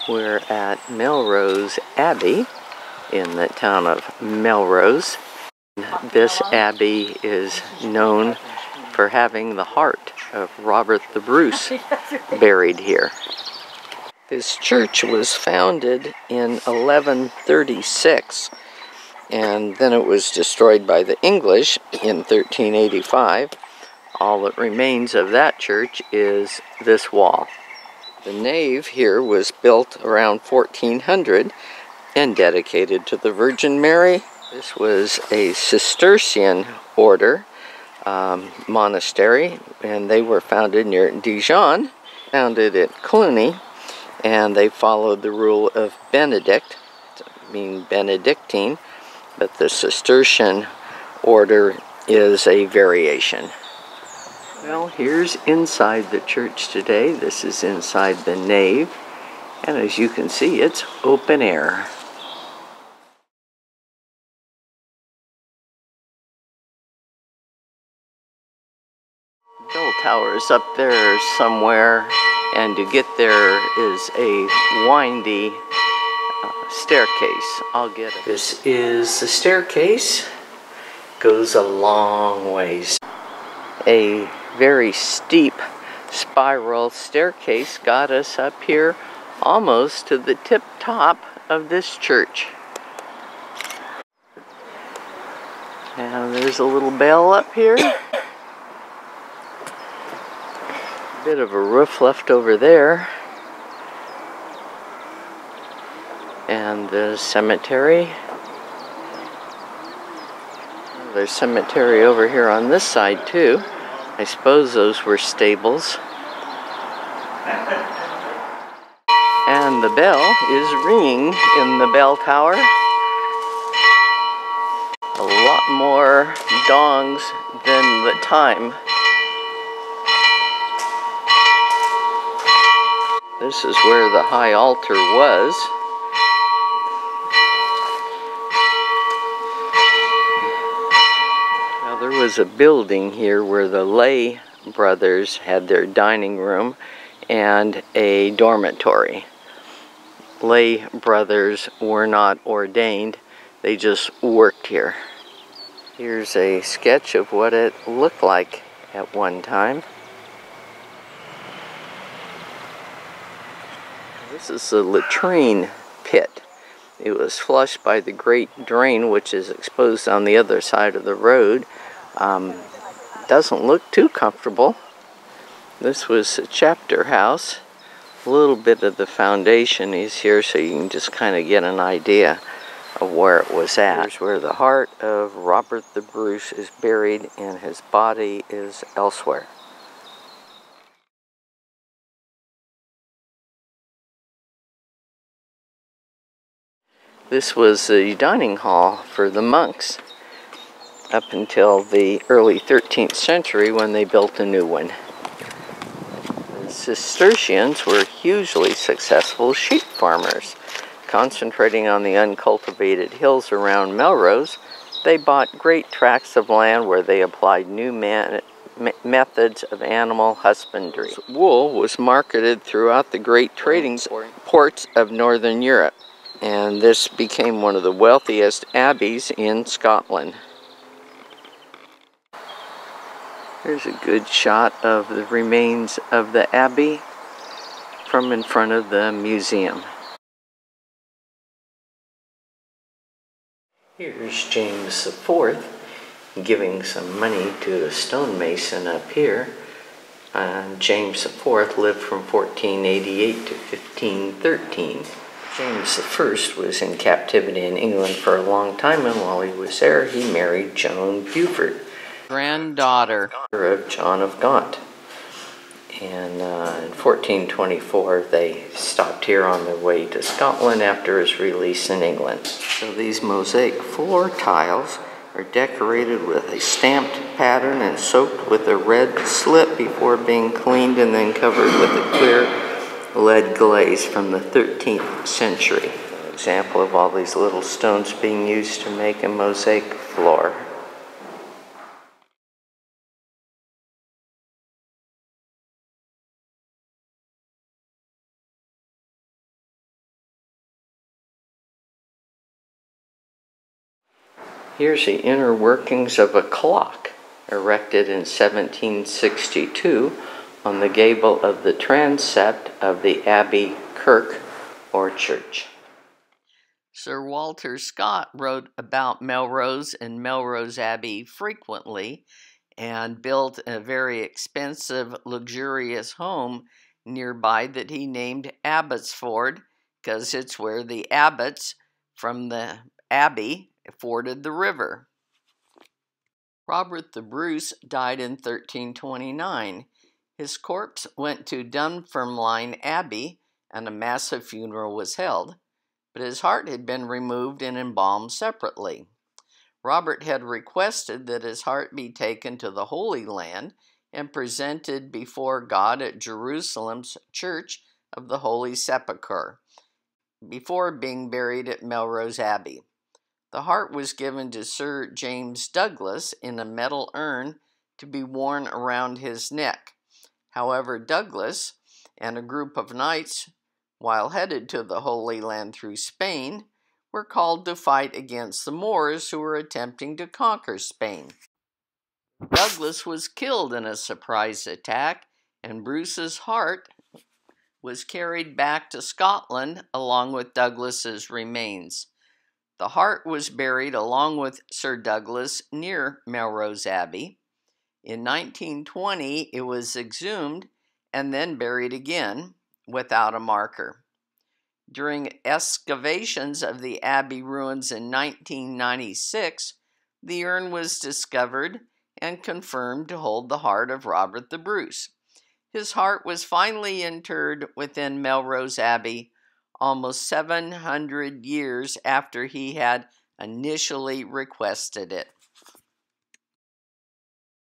We're at Melrose Abbey in the town of Melrose. This abbey is known for having the heart of Robert the Bruce buried here. This church was founded in 1136, and then it was destroyed by the English in 1385. All that remains of that church is this wall. The nave here was built around 1400 and dedicated to the Virgin Mary. This was a Cistercian order monastery, and they were founded near Dijon, founded at Cluny, and they followed the rule of Benedict, meaning Benedictine, but the Cistercian order is a variation. Well, here's inside the church today. This is inside the nave, and as you can see, it's open air. Bell tower is up there somewhere, and to get there is a windy staircase. I'll get it. This is the staircase. Goes a long ways. A very steep spiral staircase got us up here almost to the tip top of this church. And there's a little bell up here. Bit of a roof left over there. And the cemetery. There's cemetery over here on this side too. I suppose those were stables. And the bell is ringing in the bell tower. A lot more dongs than the time. This is where the high altar was. There was a building here where the lay brothers had their dining room and a dormitory. Lay brothers were not ordained, they just worked here. Here's a sketch of what it looked like at one time. This is the latrine pit. It was flushed by the great drain, which is exposed on the other side of the road. Doesn't look too comfortable. This was a chapter house. A little bit of the foundation is here so you can just kind of get an idea of where it was at. Here's where the heart of Robert the Bruce is buried and his body is elsewhere. This was the dining hall for the monks up until the early 13th century when they built a new one. The Cistercians were hugely successful sheep farmers. Concentrating on the uncultivated hills around Melrose, they bought great tracts of land where they applied new methods of animal husbandry. Wool was marketed throughout the great trading ports of northern Europe, and this became one of the wealthiest abbeys in Scotland. Here's a good shot of the remains of the abbey from in front of the museum. Here's James IV giving some money to a stonemason up here. James IV lived from 1488 to 1513. James I was in captivity in England for a long time, and while he was there, he married Joan Beaufort, granddaughter of John of Gaunt. And in 1424, they stopped here on their way to Scotland after his release in England. So these mosaic floor tiles are decorated with a stamped pattern and soaked with a red slip before being cleaned and then covered with a clear lead glaze from the 13th century. An example of all these little stones being used to make a mosaic floor. Here's the inner workings of a clock erected in 1762 on the gable of the transept of the Abbey Kirk or church. Sir Walter Scott wrote about Melrose and Melrose Abbey frequently and built a very expensive, luxurious home nearby that he named Abbotsford because it's where the abbots from the abbey forded the river. Robert the Bruce died in 1329. His corpse went to Dunfermline Abbey and a massive funeral was held, but his heart had been removed and embalmed separately. Robert had requested that his heart be taken to the Holy Land and presented before God at Jerusalem's Church of the Holy Sepulchre, before being buried at Melrose Abbey. The heart was given to Sir James Douglas in a metal urn to be worn around his neck. However, Douglas and a group of knights, while headed to the Holy Land through Spain, were called to fight against the Moors who were attempting to conquer Spain. Douglas was killed in a surprise attack, and Bruce's heart was carried back to Scotland along with Douglas's remains. The heart was buried along with Sir Douglas near Melrose Abbey. In 1920, it was exhumed and then buried again without a marker. During excavations of the Abbey ruins in 1996, the urn was discovered and confirmed to hold the heart of Robert the Bruce. His heart was finally interred within Melrose Abbey almost 700 years after he had initially requested it.